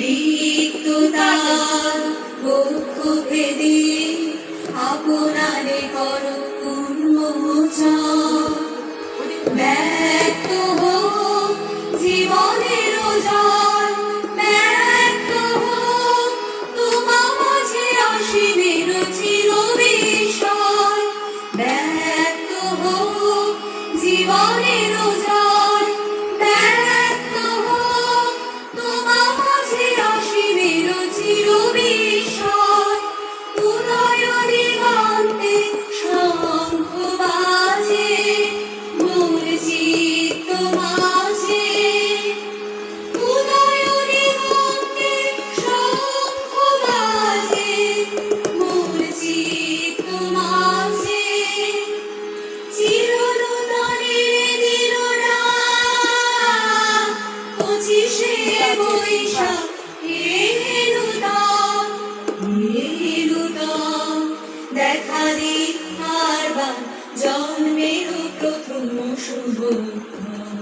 রিক্ততার বক্ষ ভেদে আপনারে করো উন্মোচন। ব্যক্ত হোক জীবনের জয়, ব্যক্ত হোক তোমা মাঝে অসীমের চির বিষয়। ব্যক্ত হোক জীবনের জয়, ব্যক্ত হোক তোমা মাঝে অসীমের চির বিষয়। উদয় দিগন্তে শঙ্খ বাজে মোর চিত্ত মাঝে। উদয় দিগন্তে শঙ্খ বাজে মোর চিত্ত মাঝে। চিরনূতনের দিনরাত 25শে বৈশাখ এলো নূতন। দেখা দিক আরবার জন্মের প্রথম শুভক্ষণ।